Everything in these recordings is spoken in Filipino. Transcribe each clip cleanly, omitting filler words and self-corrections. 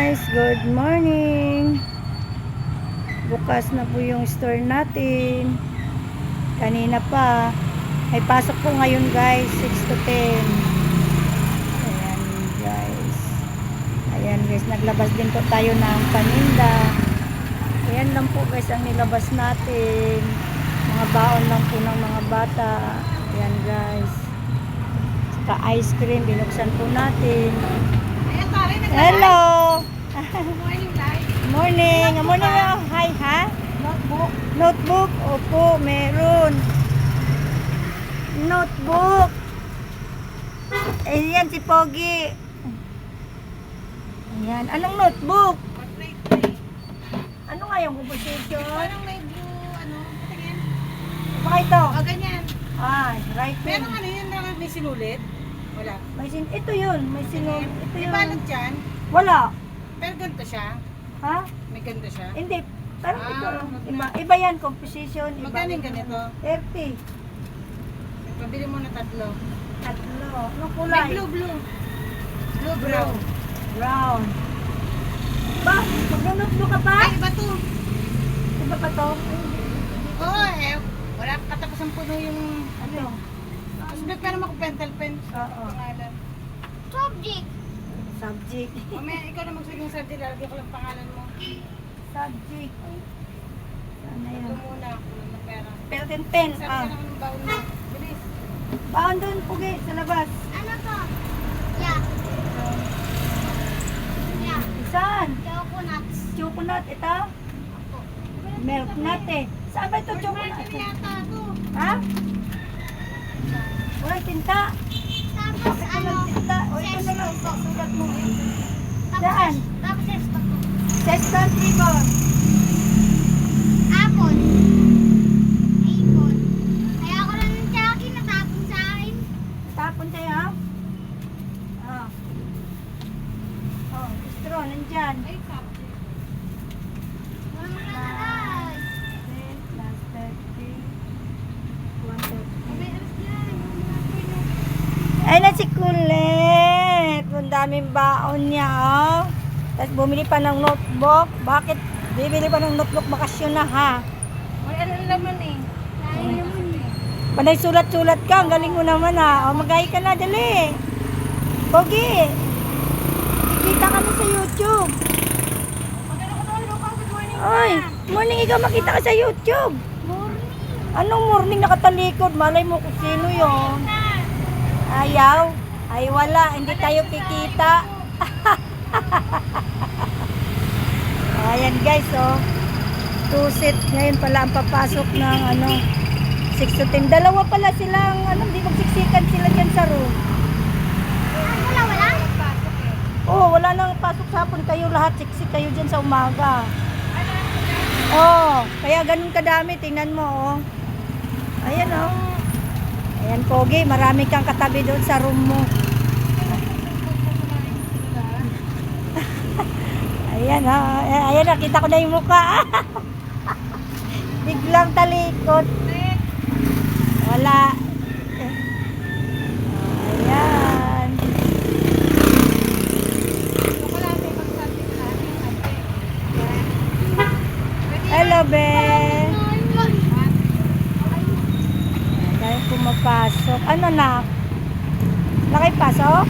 guys, good morning. Bukas na po yung store natin. Kanina pa. May pasok po ngayon guys, 6 to 10. Ayan guys. Ayan guys, naglabas din po tayo ng paninda. Ayan lang po guys ang nilabas natin. Mga baon lang po ng mga bata. Ayan guys. Saka ice cream, binuksan po natin. Hello! Morning, guys. Morning! Morning! Hi, ha? Notebook. Notebook? Opo, meron. Notebook. Ayan si Pogi. Ayan. Anong notebook? Ano nga yung composition? Parang may blue, patingin. Baka ito. O, ganyan. Right. Merong yun na may sinulit? Wala. Ito yun. May sinul. Ito May yun. balot dyan. Wala. Pero ganito siya. Ha? May ganito siya. Hindi. Parang ito. Wag na. Iba yan. Composition. Iba. Magkano yung ganito? 30. Pabili mo na tatlo. Tatlo. Anong May kulay? blue. Blue, brown. Brown. Ba? Magnunotebook ka pa? Ay, iba to. Iba pa to? Oo, wala katapos ang puno yung Ano? Subject pa naman ko pentel pen. Oo. Pangalan. Subject. Mamaya ikaw na magsabi ng subject, lalagyan ko lang pangalan mo. Subject. Sana Ito yan. muna, kulang na pera. Pen, pen. Sabi ka naman ng baon mo. Bilis. Baon doon, Pugi, sa labas. Ano to? Yeah. Yeah. Saan? Coconuts. Chocolate, ito? Milk nut eh. Saan ba ito chocolate? Martin yata to. Ha? Walang tinta. Tapos ano? Walang tinta. O ito na lang. Zesco. Sulat mo. Tapos- Saan? Tapos zesco to. Seston ribbon. Apple. Apple. Kaya ako lang ng Chucky natapon sa akin. Tapon tayo. Oh, straw, nandyan. Ay, subject. Walang nakalagay. 10 plus 30. 130. May alas yan. Ay na si Kulit. Ang daming baon niya, oh. Tapos bumili pa ng notebook. Bakit bibili pa ng notebook? Bakasyon na, ha? May ano naman eh. Dahil naman eh. Panay sulat-sulat ka. Ang galing mo naman, ha. O, mag-hi ka na, dali. Pogi. Kita ka na sa YouTube. Magano ko naman, Luca. Good morning. Ay, morning ikaw makita ka sa YouTube. Morning. Anong morning nakatalikod? Malay mo kung sino yun. Na. Ayaw. Ay, wala. Hindi tayo kikita. Ayan guys, oh. 2 set ngayon pala ang papasok ng 6 to 10. Dalawa pala silang, di magsiksikan sila dyan sa room. Wala? Oh, wala nang pasok sa hapon. Kayo lahat, siksik kayo dyan sa umaga. Oh, kaya ganun kadami. Tingnan mo, oh. Ayan, oh. Ayan, Pogi. Marami kang katabi doon sa room mo. Ayan, ha. Ayan, nakita ko na yung mukha. Biglang talikod. Wala. Ayan. Hello, be. Dahil pumapasok. Ano na? Nakipasok?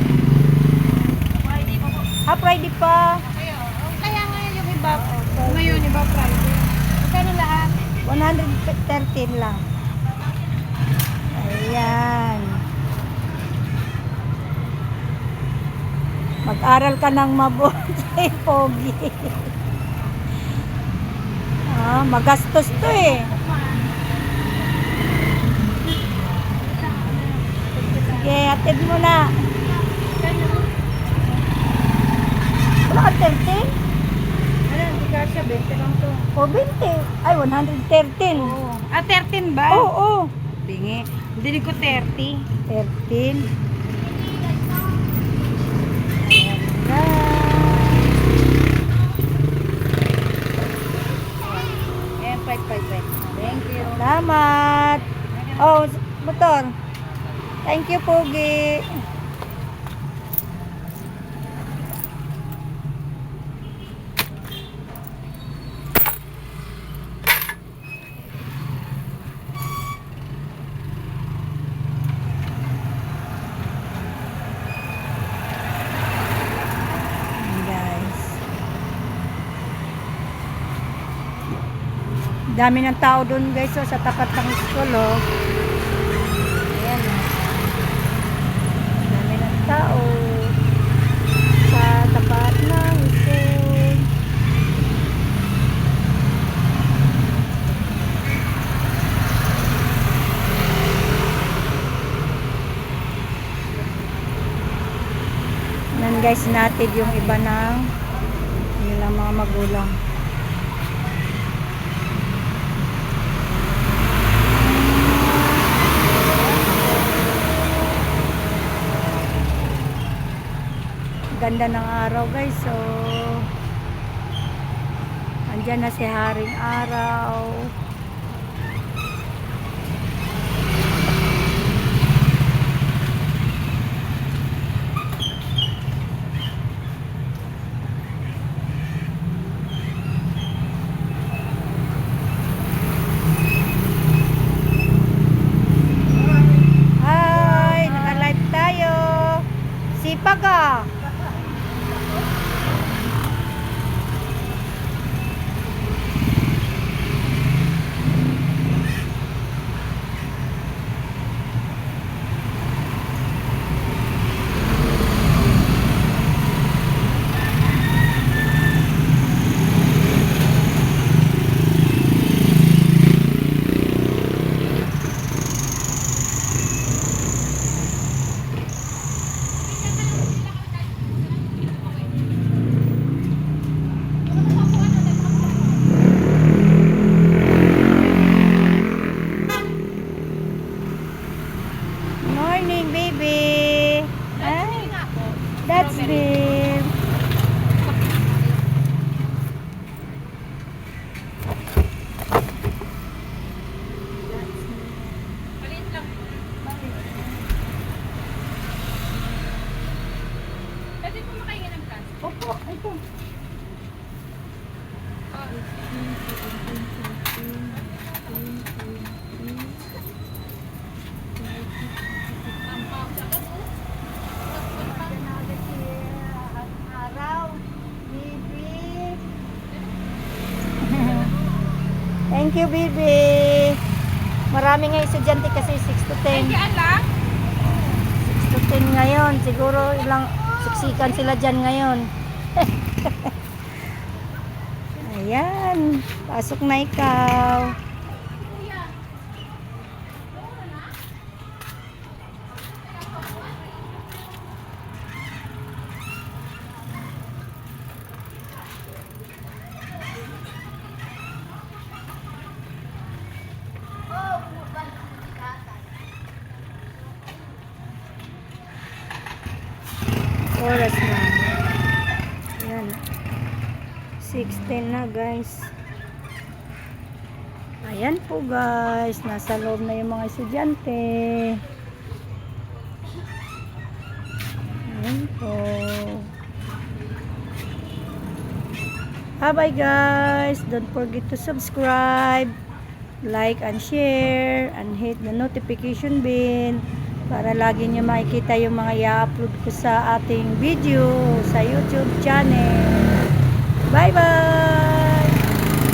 Friday pa. Kaya ngayon yung iba, ngayon iba Friday. Magkano lahat? 113 lang. Ayan. Mag-aral ka ng mabuti, Pogi. Magastos to eh. Sige, atid mo na. Wala ka 13? Ano, hindi ka siya, 20 lang to. O 20? Ay, 113. Oo. 13 ba? Oo. Bingi. Hindi ko 30. 13. Ayan, 5. Thank you. Salamat. Oh, motor. Thank you, Pogi. Dami ng tao doon guys, so, sa tapat ng school, oh. Ayan, oh. Dami ng tao sa tapat ng school. Nan guys, natin yung iba ng nilang mga magulang. Ganda ng araw guys, so andyan na si Haring Araw. Hi, naka-live tayo. Sipag ah. Morning, baby. Hi. That's Bill. Maliit lang. Pwede po makahinga ng plastic. Opo, ito. Araw, baby. Thank you, baby. Marami nga estudyante kasi 6 to 10. Yan lang. 6 to 10 ngayon. Siguro ilang siksikan sila dyan ngayon. Ayan. Pasok na ikaw. Oras na. Ayan. 6:10 na guys. Ayan po guys. Nasa loob na yung mga estudyante. Ayan po. Bye guys. Don't forget to subscribe, like and share, and hit the notification bell para lagi nyo makikita yung mga i-upload ko sa ating video sa YouTube channel.